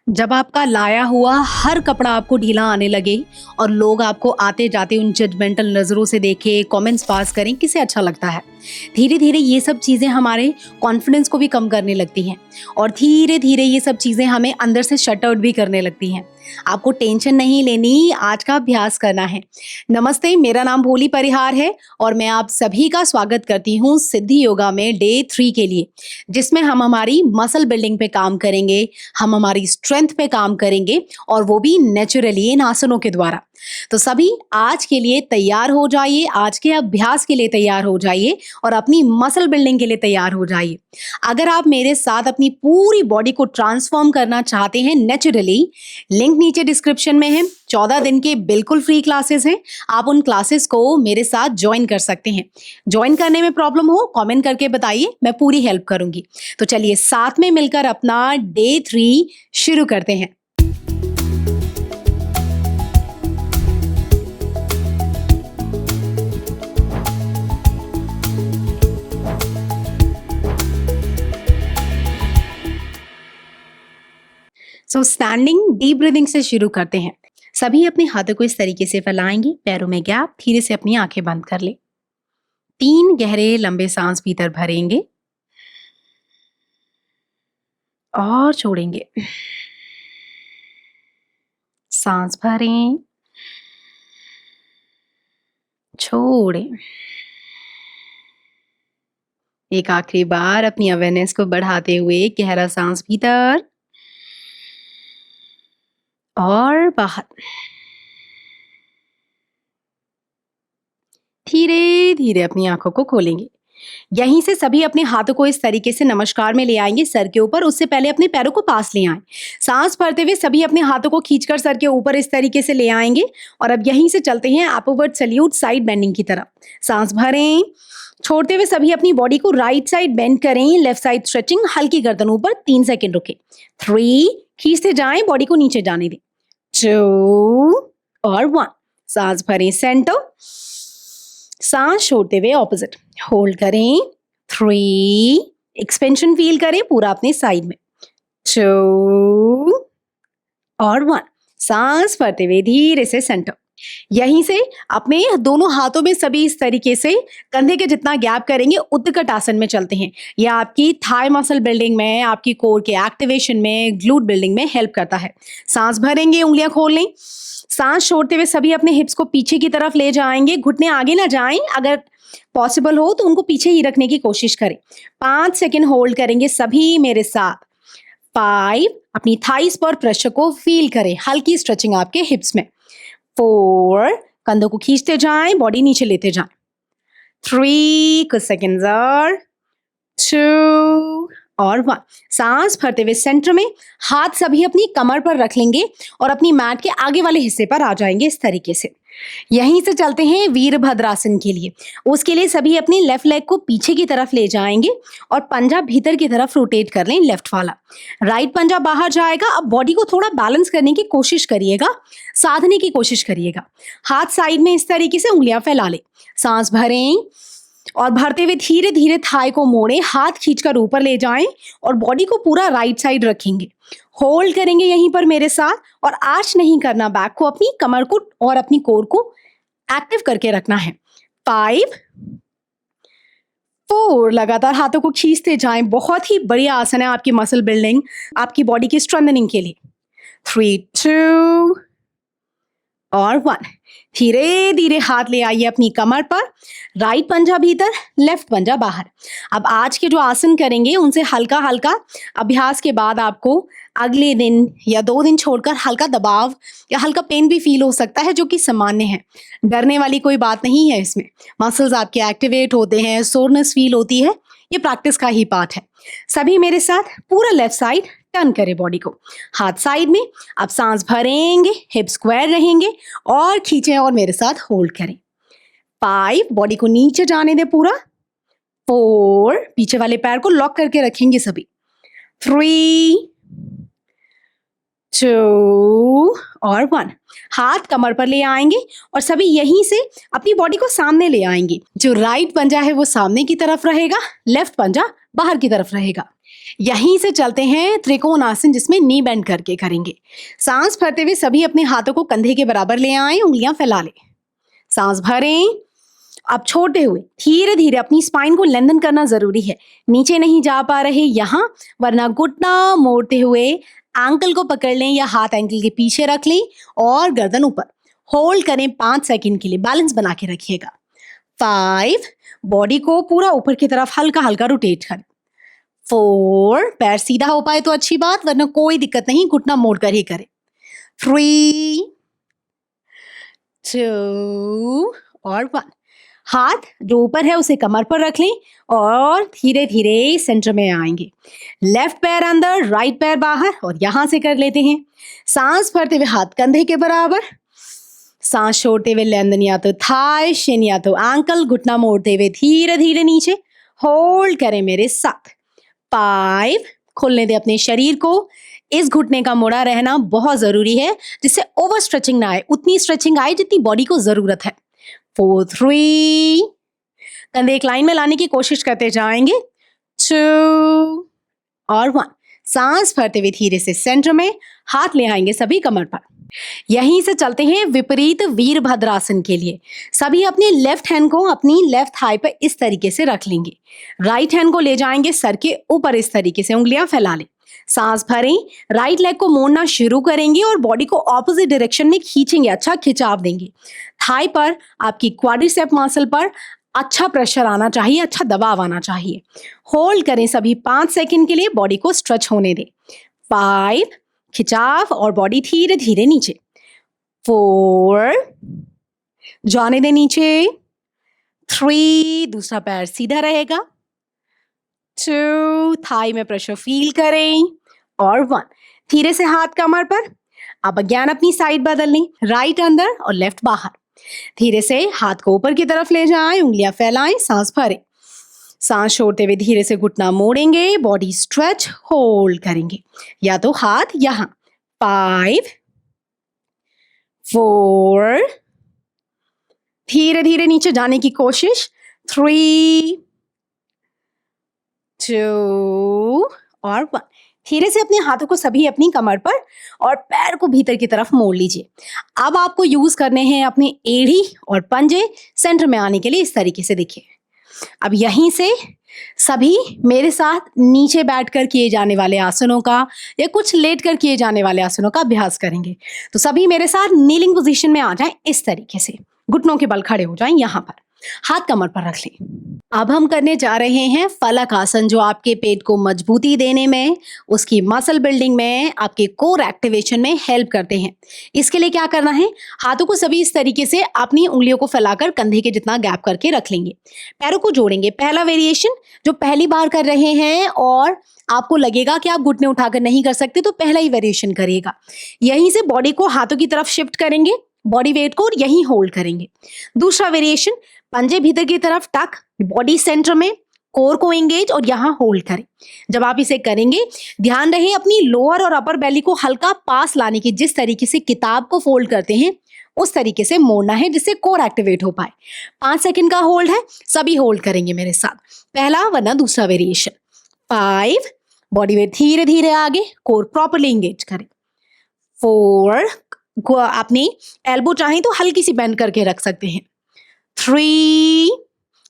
जब आपका लाया हुआ हर कपड़ा आपको ढीला आने लगे और लोग आपको आते जाते उन जजमेंटल नज़रों से देखे, कमेंट्स पास करें, किसे अच्छा लगता है? धीरे धीरे ये सब चीज़ें हमारे कॉन्फिडेंस को भी कम करने लगती हैं और धीरे धीरे ये सब चीज़ें हमें अंदर से शट आउट भी करने लगती हैं। आपको टेंशन नहीं लेनी, आज का अभ्यास करना है। नमस्ते, मेरा नाम भोली परिहार है और मैं आप सभी का स्वागत करती हूँ सिद्धि योगा में डे 3 के लिए, जिसमें हम हमारी मसल बिल्डिंग पे काम करेंगे, हम हमारी स्ट्रेंथ पे काम करेंगे और वो भी नेचुरली इन आसनों के द्वारा। तो सभी आज के लिए तैयार हो जाइए, आज के अभ्यास के लिए तैयार हो जाइए और अपनी मसल बिल्डिंग के लिए तैयार हो जाइए। अगर आप मेरे साथ अपनी पूरी बॉडी को ट्रांसफॉर्म करना चाहते हैं नेचुरली, लिंक नीचे डिस्क्रिप्शन में है। 14 दिन के बिल्कुल फ्री क्लासेस हैं, आप उन क्लासेस को मेरे साथ ज्वाइन कर सकते हैं। ज्वाइन करने में प्रॉब्लम हो कमेंट करके बताइए, मैं पूरी हेल्प करूंगी। तो चलिए साथ में मिलकर अपना डे 3 शुरू करते हैं। स्टैंडिंग डीप ब्रीदिंग से शुरू करते हैं। सभी अपने हाथों को इस तरीके से फैलाएंगे, पैरों में गैप, धीरे से अपनी आंखें बंद कर ले। 3 गहरे लंबे सांस भीतर भरेंगे और छोड़ेंगे। सांस भरें, छोड़ें। एक आखिरी बार अपनी अवेयरनेस को बढ़ाते हुए गहरा सांस भीतर और बाहर। धीरे धीरे अपनी आंखों को खोलेंगे। यहीं से सभी अपने हाथों को इस तरीके से नमस्कार में ले आएंगे सर के ऊपर। उससे पहले अपने पैरों को पास ले आएं। सांस भरते हुए सभी अपने हाथों को खींचकर सर के ऊपर इस तरीके से ले आएंगे और अब यहीं से चलते हैं अपवर्ड सैल्यूट साइड बेंडिंग की तरफ। सांस भरें, छोड़ते हुए सभी अपनी बॉडी को राइट साइड बेंड करें। लेफ्ट साइड स्ट्रेचिंग, हल्की गर्दन ऊपर। 3 सेकेंड रुके। 3, खींचते जाएं, बॉडी को नीचे जाने दें। 2 और 1। सांस भरें सेंटर, सांस छोड़ते हुए ऑपोजिट। होल्ड करें। 3, एक्सपेंशन फील करें पूरा अपने साइड में। 2 और 1। सांस भरते हुए धीरे से सेंटर। यहीं से अपने दोनों हाथों में सभी इस तरीके से कंधे के जितना गैप करेंगे, उत्कट आसन में चलते हैं। यह आपकी थाई मसल बिल्डिंग में, आपकी कोर के एक्टिवेशन में, ग्लूट बिल्डिंग में हेल्प करता है। सांस भरेंगे, उंगलियां खोल लें। सांस छोड़ते हुए सभी अपने हिप्स को पीछे की तरफ ले जाएंगे। घुटने आगे ना जाएं, अगर पॉसिबल हो तो उनको पीछे ही रखने की कोशिश करें। 5 सेकेंड होल्ड करेंगे सभी मेरे साथ। 5, अपनी थाइस पर प्रेशर को फील करें, हल्की स्ट्रेचिंग आपके हिप्स में। 4, कंधों को खींचते जाएं, बॉडी नीचे लेते जाएं। 3, कुछ सेकेंड्स और। 2 और 1। सांस भरते हुए सेंटर में हाथ सभी अपनी कमर पर रख लेंगे और अपनी मैट के आगे वाले हिस्से पर आ जाएंगे इस तरीके से। यहीं से चलते हैं वीरभद्रासन के लिए। उसके लिए सभी अपनी लेफ्ट लेग को पीछे की तरफ ले जाएंगे और पंजा भीतर की तरफ रोटेट कर लें, लेफ्ट वाला। राइट पंजा बाहर जाएगा। अब बॉडी को थोड़ा बैलेंस करने की कोशिश करिएगा, साधने की कोशिश करिएगा। हाथ साइड में इस तरीके से उंगलियां फैला लें। सांस भरें और भरते हुए धीरे धीरे थाई को मोड़ें, हाथ खींचकर ऊपर ले जाएं और बॉडी को पूरा राइट साइड रखेंगे। होल्ड करेंगे यहीं पर मेरे साथ और आर्च नहीं करना बैक को, अपनी कमर को और अपनी कोर को एक्टिव करके रखना है। 5, 4, लगातार हाथों को खींचते जाएं। बहुत ही बढ़िया आसन है आपकी मसल बिल्डिंग, आपकी बॉडी की स्ट्रेंथनिंग के लिए। 3, 2 और 1। धीरे धीरे हाथ ले आइए अपनी कमर पर। राइट पंजा भीतर, लेफ्ट पंजा बाहर। अब आज के जो आसन करेंगे उनसे हल्का हल्का अभ्यास के बाद आपको अगले दिन या 2 दिन छोड़कर हल्का दबाव या हल्का पेन भी फील हो सकता है, जो कि सामान्य है। डरने वाली कोई बात नहीं है इसमें। मसल्स आपके एक्टिवेट होते हैं, सोरनेस फील होती है, ये प्रैक्टिस का ही पार्ट है। सभी मेरे साथ पूरा लेफ्ट साइड टर्न करें बॉडी को, हाथ साइड में। अब सांस भरेंगे, हिप स्क्वायर रहेंगे और खींचें और मेरे साथ होल्ड करें। 5, बॉडी को नीचे जाने दें पूरा। 4, पीछे वाले पैर को लॉक करके रखेंगे सभी। 3, 2 और 1। हाथ कमर पर ले आएंगे और सभी यहीं से अपनी बॉडी को सामने ले आएंगे। जो राइट पंजा है वो सामने की तरफ रहेगा, लेफ्ट पंजा बाहर की तरफ रहेगा। यहीं से चलते हैं त्रिकोणासन, जिसमें नी बेंड करके करेंगे। सांस भरते हुए सभी अपने हाथों को कंधे के बराबर ले आए, उंगलियां फैला लें। सांस भरें। अब छोड़ते हुए धीरे धीरे अपनी स्पाइन को लेंथन करना जरूरी है। नीचे नहीं जा पा रहे यहां, वरना घुटना मोड़ते हुए एंकल को पकड़ लें या हाथ एंकल के पीछे रख लें और गर्दन ऊपर। होल्ड करें 5 सेकंड के लिए, बैलेंस बना के रखिएगा। 5, बॉडी को पूरा ऊपर की तरफ हल्का हल्का रोटेट करें। 4, पैर सीधा हो पाए तो अच्छी बात, वरना कोई दिक्कत नहीं, घुटना मोड़ कर ही करें। 3, 2 और 1। हाथ जो ऊपर है उसे कमर पर रख लें और धीरे धीरे सेंटर में आएंगे। लेफ्ट पैर अंदर, राइट पैर बाहर, और यहां से कर लेते हैं। सांस भरते हुए हाथ कंधे के बराबर, सांस छोड़ते हुए लेंथन या तो थाई, शिन या तो एंकल, घुटना मोड़ते हुए धीरे धीरे नीचे। होल्ड करें मेरे साथ। 5, खोलने दे अपने शरीर को। इस घुटने का मुड़ा रहना बहुत जरूरी है, जिससे ओवर स्ट्रेचिंग ना आए, उतनी स्ट्रेचिंग आए जितनी बॉडी को जरूरत है। 4, 3, कंधे एक लाइन में लाने की कोशिश करते जाएंगे। 2 और 1। सांस भरते हुए धीरे से सेंटर में, हाथ ले आएंगे सभी कमर पर। यहीं से चलते हैं विपरीत वीरभद्रासन के लिए। सभी अपने लेफ्ट हैंड को अपनी लेफ्ट थाई पर इस तरीके से रख लेंगे। राइट हैंड को ले जाएंगे सर के ऊपर, इस तरीके से उंगलियां फैला लें। सांस भरें। राइट लेग को मोड़ना शुरू करेंगे और बॉडी को ऑपोजिट डायरेक्शन में खींचेंगे, अच्छा खिंचाव देंगे। थाई पर, आपकी क्वाड्रिसेप मसल पर अच्छा प्रेशर आना चाहिए, अच्छा दबाव आना चाहिए। होल्ड करें सभी 5 सेकंड के लिए, बॉडी को स्ट्रेच होने दें। 5, खिंचाव और बॉडी धीरे धीरे नीचे। 4, जाने दें नीचे। 3, दूसरा पैर सीधा रहेगा। 2, थाई में प्रेशर फील करें। और 1, धीरे से हाथ कमर पर। अब अज्ञान अपनी साइड बदल लें, राइट अंदर और लेफ्ट बाहर। धीरे से हाथ को ऊपर की तरफ ले जाएं, उंगलियां फैलाएं, सांस भरें। सांस छोड़ते हुए धीरे से घुटना मोड़ेंगे, बॉडी स्ट्रेच, होल्ड करेंगे या तो हाथ यहां। 5, 4, धीरे धीरे नीचे जाने की कोशिश। 3, 2 और 1। धीरे से अपने हाथों को सभी अपनी कमर पर और पैर को भीतर की तरफ मोड़ लीजिए। अब आपको यूज करने हैं अपने एड़ी और पंजे सेंटर में आने के लिए, इस तरीके से देखिए। अब यहीं से सभी मेरे साथ नीचे बैठकर किए जाने वाले आसनों का या कुछ लेटकर किए जाने वाले आसनों का अभ्यास करेंगे। तो सभी मेरे साथ नीलिंग पोजीशन में आ जाएं, इस तरीके से घुटनों के बल खड़े हो जाएं, यहां पर हाथ कमर पर रख लें। अब हम करने जा रहे हैं फलक आसन, जो आपके पेट को मजबूती देने में, उसकी मसल बिल्डिंग में, आपके कोर एक्टिवेशन में हेल्प करते हैं। इसके लिए क्या करना है, हाथों को सभी इस तरीके से अपनी उंगलियों को फैलाकर कंधे के जितना गैप करके रख लेंगे। पैरों को जोड़ेंगे। पहला वेरिएशन, जो पहली बार कर रहे हैं और आपको लगेगा कि आप घुटने उठाकर नहीं कर सकते, तो पहला ही वेरिएशन करिएगा। यहीं से बॉडी को हाथों की तरफ शिफ्ट करेंगे, बॉडी वेट को, और यहीं होल्ड करेंगे। दूसरा वेरिएशन, पंजे भीतर की तरफ टक, बॉडी सेंटर में, कोर को एंगेज और यहां होल्ड करें। जब आप इसे करेंगे, ध्यान रहे अपनी लोअर और अपर बेली को हल्का पास लाने की, जिस तरीके से किताब को फोल्ड करते हैं उस तरीके से मोड़ना है, जिससे कोर एक्टिवेट हो पाए। 5 सेकंड का होल्ड है, सभी होल्ड करेंगे मेरे साथ। पहला वरना दूसरा वेरिएशन। 5, बॉडी वेट धीरे धीरे आगे, कोर प्रॉपर्ली एंगेज करें। 4, अपनी एल्बो चाहे तो हल्की सी बेंड करके रख सकते हैं। 3,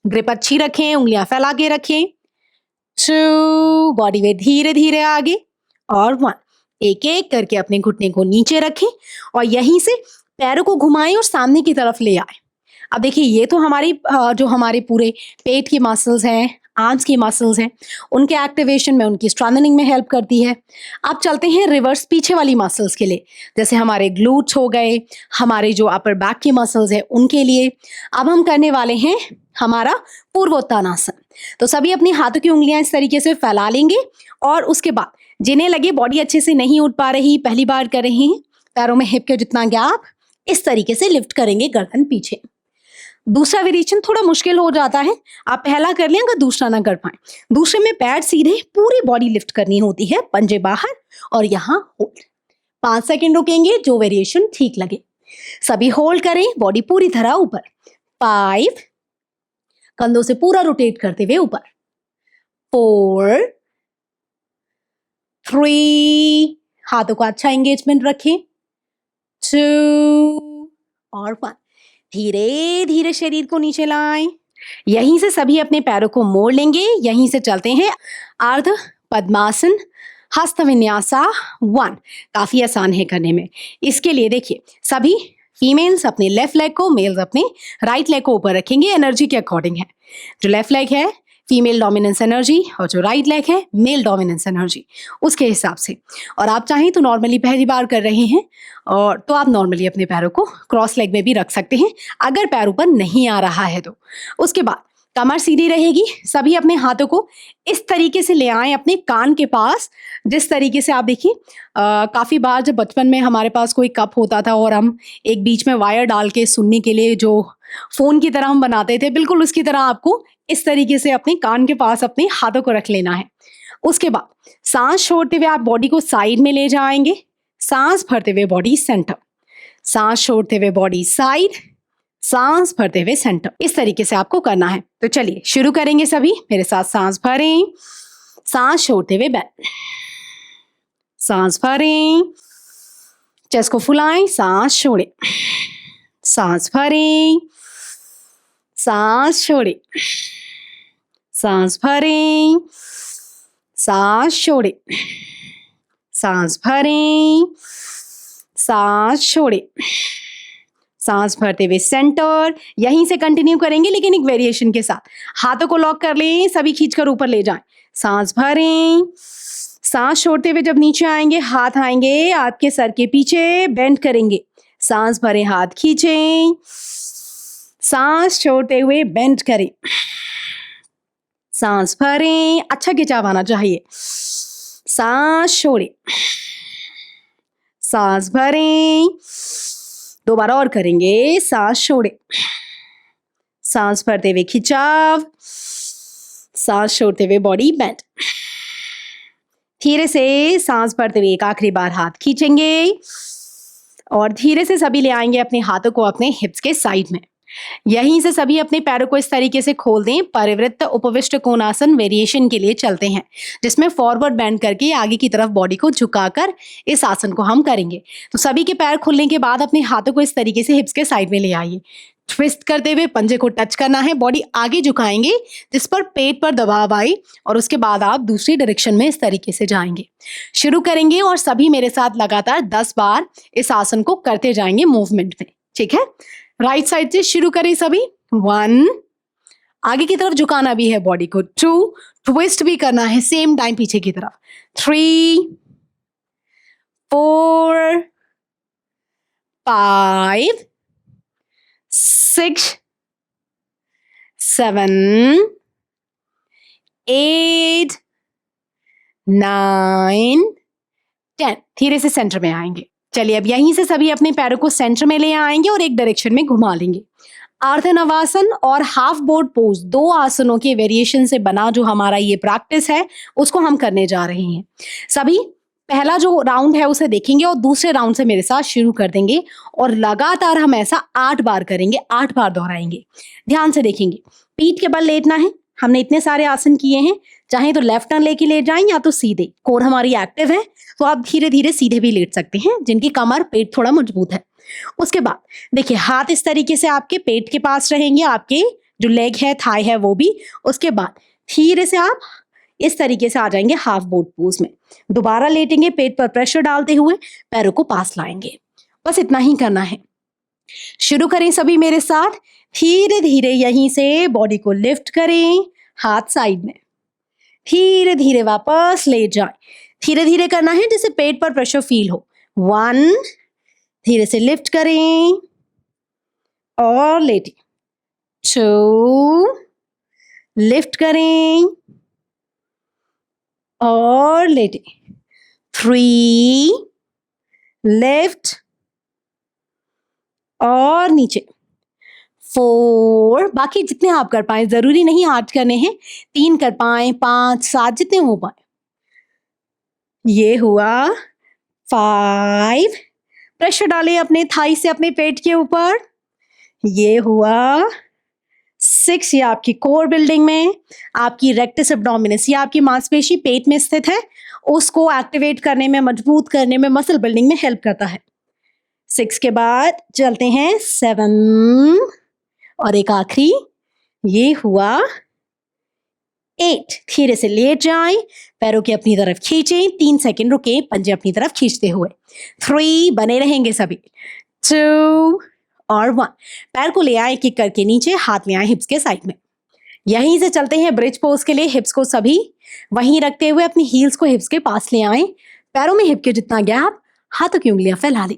ग्रिप अच्छी रखें, उंगलियां फैला के रखें। 2, बॉडी वेट धीरे धीरे आगे। और 1, एक एक करके अपने घुटने को नीचे रखें और यहीं से पैरों को घुमाएं और सामने की तरफ ले आए। अब देखिए, ये तो जो हमारे पूरे पेट की मसल्स हैं, आर्म्स की मसल्स हैं, उनके एक्टिवेशन में, उनकी स्ट्रेंथनिंग में हेल्प करती है। अब चलते हैं रिवर्स पीछे वाली मसल्स के लिए, जैसे हमारे ग्लूट्स हो गए, हमारे जो अपर बैक की मसल्स हैं उनके लिए। अब हम करने वाले हैं हमारा पूर्वोत्तानासन। तो सभी अपनी हाथों की उंगलियां इस तरीके से फैला लेंगे और उसके बाद जिन्हें लगे बॉडी अच्छे से नहीं उठ पा रही, पहली बार कर रहे हैं, पैरों में हिप के जितना गैप, इस तरीके से लिफ्ट करेंगे गर्दन पीछे। दूसरा वेरिएशन थोड़ा मुश्किल हो जाता है, आप पहला कर लें अगर दूसरा ना कर पाए। दूसरे में पैर सीधे, पूरी बॉडी लिफ्ट करनी होती है, पंजे बाहर और यहाँ होल्ड। 5 सेकंड रुकेंगे, जो वेरिएशन ठीक लगे। सभी होल्ड करें, बॉडी पूरी तरह ऊपर। 5, कंधों से पूरा रोटेट करते हुए ऊपर। 4, 3, हाथों का अच्छा एंगेजमेंट रखें, 2 और 1। धीरे धीरे शरीर को नीचे लाएं। यहीं से सभी अपने पैरों को मोड़ लेंगे। यहीं से चलते हैं अर्ध पद्मासन, हस्त विन्यासा 1। काफी आसान है करने में। इसके लिए देखिए, सभी फीमेल्स अपने लेफ्ट लेग को, मेल्स अपने राइट लेग को ऊपर रखेंगे। एनर्जी के अकॉर्डिंग है। जो लेफ्ट लेग है फीमेल डोमिनेंस एनर्जी और जो राइट लेग है मेल डोमिनेंस एनर्जी, उसके हिसाब से। और आप चाहें तो नॉर्मली पहली बार कर रहे हैं और तो आप नॉर्मली अपने पैरों को क्रॉस लेग में भी रख सकते हैं अगर पैर ऊपर नहीं आ रहा है तो। उसके बाद कमर सीधी रहेगी। सभी अपने हाथों को इस तरीके से ले आएं अपने कान के पास। जिस तरीके से आप देखिए, काफ़ी बार जब बचपन में हमारे पास कोई कप होता था और हम एक बीच में वायर डाल के सुनने के लिए जो फ़ोन की तरह हम बनाते थे, बिल्कुल उसकी तरह आपको इस तरीके से अपने कान के पास अपने हाथों को रख लेना है। उसके बाद सांस छोड़ते हुए आप बॉडी को साइड में ले जाएंगे। सांस भरते हुए बॉडी सेंटर, सांस छोड़ते हुए बॉडी साइड, सांस भरते हुए सेंटर। इस तरीके से आपको करना है। तो चलिए शुरू करेंगे। सभी मेरे साथ सांस भरें, सांस छोड़ते हुए बैठ, सांस भरें, चेस्ट को फुलाएं, सांस छोड़ें, सांस भरें, सांस छोड़ें, सांस भरें, सांस छोड़ें, सांस भरें, सांस छोड़ें, सांस भरते हुए सेंटर। यहीं से कंटिन्यू करेंगे लेकिन एक वेरिएशन के साथ। हाथों को लॉक कर लें, सभी खींचकर ऊपर ले जाएं। सांस भरें, सांस छोड़ते हुए जब नीचे आएंगे हाथ आएंगे आपके सर के पीछे, बेंड करेंगे। सांस भरें, हाथ खींचें, सांस छोड़ते हुए बेंड करें, सांस भरें, अच्छा खिंचाव आना चाहिए, सांस छोड़ें, सांस भरें, दोबारा और करेंगे, सांस छोड़ें, सांस भरते हुए खिंचाव, सांस छोड़ते हुए बॉडी बेंड। धीरे से सांस भरते हुए एक आखिरी बार हाथ खींचेंगे और धीरे से सभी ले आएंगे अपने हाथों को अपने हिप्स के साइड में। यहीं से सभी अपने पैरों को इस तरीके से खोल दें। परिवृत्त उपविष्ट कोणासन वेरिएशन के लिए चलते हैं, जिसमें फॉरवर्ड बेंड करके आगे की तरफ बॉडी को झुकाकर इस आसन को हम करेंगे। तो सभी के पैर खुलने के बाद अपने हाथों को इस तरीके से हिप्स के साइड में ले आइए। ट्विस्ट करते हुए पंजे को टच करना है, बॉडी आगे झुकाएंगे जिस पर पेट पर दबाव आए और उसके बाद आप दूसरी डायरेक्शन में इस तरीके से जाएंगे। शुरू करेंगे और सभी मेरे साथ लगातार 10 बार इस आसन को करते जाएंगे मूवमेंट में। ठीक है, राइट साइड से शुरू करें सभी। 1, आगे की तरफ झुकाना भी है बॉडी को। 2, ट्विस्ट भी करना है सेम टाइम पीछे की तरफ। 3, 4, 5, 6, 7, 8, 9, 10। धीरे से सेंटर में आएंगे। चलिए अब यहीं से सभी अपने पैरों को सेंटर में ले आएंगे और एक डायरेक्शन में घुमा लेंगे। अर्धनवासन और हाफ बोर्ड पोज, 2 आसनों के वेरिएशन से बना जो हमारा ये प्रैक्टिस है उसको हम करने जा रहे हैं। सभी पहला जो राउंड है उसे देखेंगे और दूसरे राउंड से मेरे साथ शुरू कर देंगे और लगातार हम ऐसा 8 बार करेंगे, 8 बार दोहराएंगे। ध्यान से देखेंगे, पीठ के बल लेटना है। हमने इतने सारे आसन किए हैं, चाहे तो लेफ्ट टर्न लेके लेट जाएं या तो सीधे। कोर हमारी एक्टिव है तो आप धीरे धीरे सीधे भी लेट सकते हैं जिनकी कमर पेट थोड़ा मजबूत है। उसके बाद देखिए, हाथ इस तरीके से आपके पेट के पास रहेंगे, आपके जो लेग है, थाई है वो भी। उसके बाद धीरे से आप इस तरीके से आ जाएंगे हाफ बोर्ड पोज में। दोबारा लेटेंगे, पेट पर प्रेशर डालते हुए पैरों को पास लाएंगे। बस इतना ही करना है। शुरू करें सभी मेरे साथ। धीरे धीरे यहीं से बॉडी को लिफ्ट करें, हाथ साइड में, धीरे धीरे वापस लेट जाएं। धीरे धीरे करना है जिससे पेट पर प्रेशर फील हो। 1, धीरे से लिफ्ट करें और लेटें। 2, लिफ्ट करें और लेटें। 3, लिफ्ट और नीचे। 4, बाकी जितने आप कर पाए, जरूरी नहीं 8 करने हैं, 3 कर पाए, 5, 7 जितने हो पाए। ये हुआ 5, प्रेशर डालें अपने थाई से अपने पेट के ऊपर। ये हुआ 6, ये आपकी कोर बिल्डिंग में, आपकी रेक्टस एब्डोमिनस, ये आपकी मांसपेशी पेट में स्थित है उसको एक्टिवेट करने में, मजबूत करने में, मसल बिल्डिंग में हेल्प करता है। 6 के बाद चलते हैं 7 और एक आखिरी, ये हुआ 8। धीरे से लेट जाएं, पैरों की अपनी तरफ खींचें, 3 सेकंड रुके, पंजे अपनी तरफ खींचते हुए। 3 बने रहेंगे सभी। 2 और 1। पैर को ले आए किक करके नीचे, हाथ ले आए हिप्स के साइड में। यहीं से चलते हैं ब्रिज पोज के लिए। हिप्स को सभी वहीं रखते हुए अपनी हील्स को हिप्स के पास ले आए, पैरों में हिप के जितना गैप, हाथों की उंगलियां फैला ली।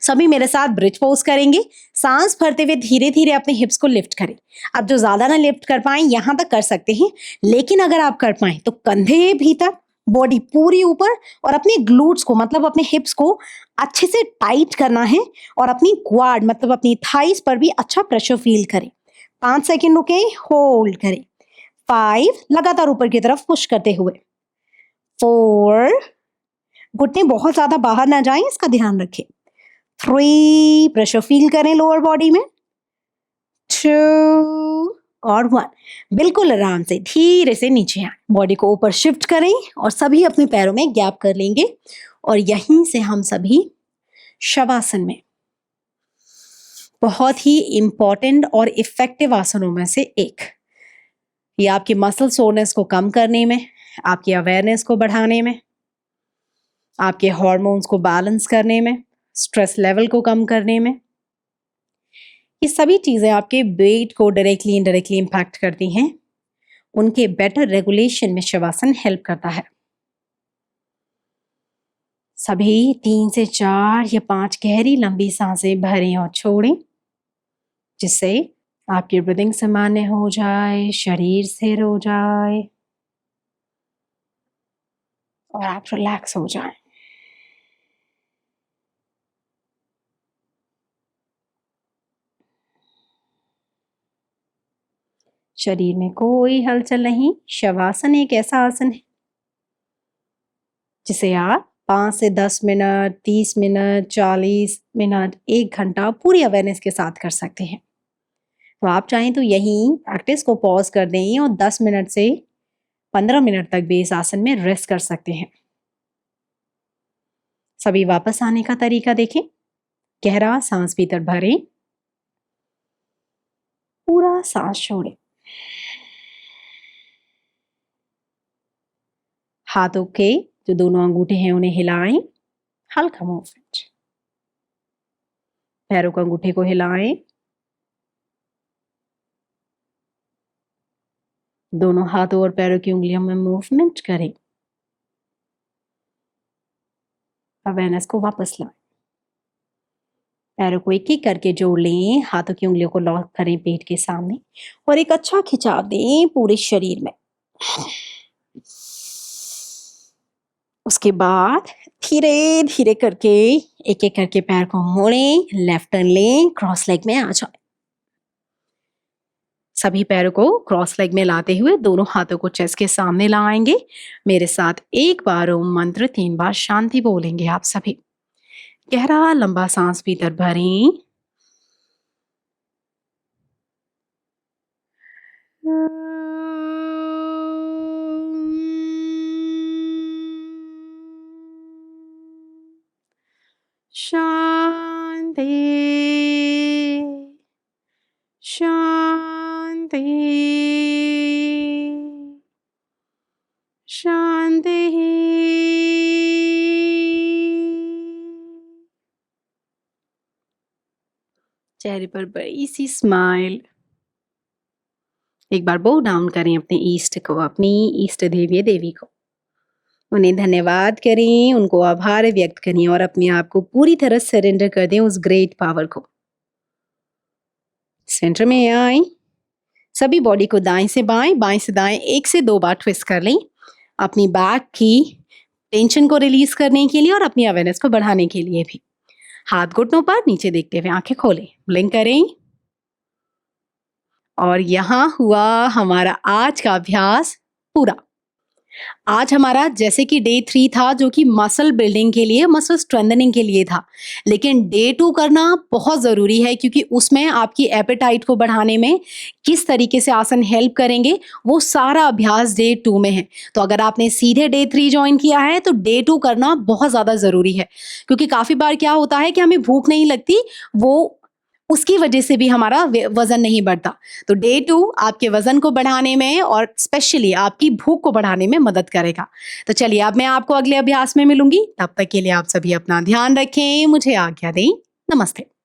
सभी मेरे साथ ब्रिज पोज करेंगे। सांस भरते हुए धीरे धीरे अपने हिप्स को लिफ्ट करें। अब जो ज्यादा ना लिफ्ट कर पाए यहां तक कर सकते हैं, लेकिन अगर आप कर पाए तो कंधे भीतर, बॉडी पूरी ऊपर, और अपने ग्लूट्स को मतलब अपने हिप्स को अच्छे से टाइट करना है, और अपनी क्वाड मतलब अपनी थाइस पर भी अच्छा प्रेशर फील करें। 5 सेकंड रुके, होल्ड करें। 5 लगातार ऊपर की तरफ पुश करते हुए। 4 घुटने बहुत ज्यादा बाहर ना जाएं, इसका ध्यान रखें। 3 प्रेशर फील करें लोअर बॉडी में। 2 और 1 बिल्कुल आराम से धीरे से नीचे आए, बॉडी को ऊपर शिफ्ट करें और सभी अपने पैरों में गैप कर लेंगे। और यहीं से हम सभी शवासन में, बहुत ही इंपॉर्टेंट और इफेक्टिव आसनों में से एक। ये आपकी मसल सोरनेस को कम करने में, आपकी अवेयरनेस को बढ़ाने में, आपके हार्मोन्स को बैलेंस करने में, स्ट्रेस लेवल को कम करने में, ये सभी चीजें आपके वेट को डायरेक्टली इनडायरेक्टली इंपैक्ट करती हैं। उनके बेटर रेगुलेशन में शवासन हेल्प करता है। सभी 3 से 4 या 5 गहरी लंबी सांसें भरें और छोड़ें, जिससे आपकी ब्रीदिंग सामान्य हो जाए, शरीर स्थिर हो जाए और आप रिलैक्स हो जाएं। शरीर में कोई हलचल नहीं। शवासन एक ऐसा आसन है जिसे आप 5 से 10 मिनट, 30 मिनट, 40 मिनट, 1 घंटा पूरी अवेयरनेस के साथ कर सकते हैं। तो आप चाहें तो यहीं प्रैक्टिस को पॉज कर दें और 10 मिनट से 15 मिनट तक भी इस आसन में रेस्ट कर सकते हैं। सभी वापस आने का तरीका देखें। गहरा सांस भीतर भरें, पूरा सांस छोड़ें। हाथों के जो दोनों अंगूठे हैं उन्हें हिलाएं, हल्का मूवमेंट। पैरों के अंगूठे को हिलाएं, दोनों हाथों और पैरों की उंगलियों में मूवमेंट करें। अवेयरनेस को वापस लाएं। पैरों को एक एक करके जोड़ लें, हाथों की उंगलियों को लॉक करें पेट के सामने और एक अच्छा खिंचाव दें पूरे शरीर में। उसके बाद धीरे धीरे करके एक एक करके पैर को मोड़ें, लेफ्ट टर्न लें, क्रॉस लेग में आ जाएं। सभी पैरों को क्रॉस लेग में लाते हुए दोनों हाथों को चेस्ट के सामने लाएंगे। मेरे साथ एक बार ओम मंत्र, 3 बार शांति बोलेंगे आप सभी। गहरा लंबा सांस भीतर भरें, शांति शांति शांति। चेहरे पर बड़ी सी स्माइल। एक बार बो डाउन करें अपने ईष्ट को, अपनी ईष्ट देवी को। उन्हें धन्यवाद करें, उनको आभार व्यक्त करें और अपने आप को पूरी तरह सरेंडर कर दें उस ग्रेट पावर को। सेंटर में आए, सभी बॉडी को दाएं से दाएं 1 से 2 बार ट्विस्ट कर लें, अपनी बैक की टेंशन को रिलीज करने के लिए और अपनी अवेयरनेस को बढ़ाने के लिए भी। हाथ घुटनों पर नीचे देखते हुए आंखें खोलें, ब्लिंक करें। और यहां हुआ हमारा आज का अभ्यास पूरा। आज हमारा जैसे कि डे 3 था जो कि मसल बिल्डिंग के लिए, मसल स्ट्रेंथनिंग के लिए था। लेकिन डे 2 करना बहुत ज़रूरी है क्योंकि उसमें आपकी एपेटाइट को बढ़ाने में किस तरीके से आसन हेल्प करेंगे, वो सारा अभ्यास डे 2 में है। तो अगर आपने सीधे डे 3 जॉइन किया है तो डे 2 करना बहुत ज़्यादा ज़रूरी है। क्योंकि काफ़ी बार क्या होता है कि हमें भूख नहीं लगती, वो उसकी वजह से भी हमारा वज़न नहीं बढ़ता। तो डे 2 आपके वज़न को बढ़ाने में और स्पेशली आपकी भूख को बढ़ाने में मदद करेगा। तो चलिए अब मैं आपको अगले अभ्यास में मिलूँगी, तब तक के लिए आप सभी अपना ध्यान रखें, मुझे आज्ञा दें। नमस्ते।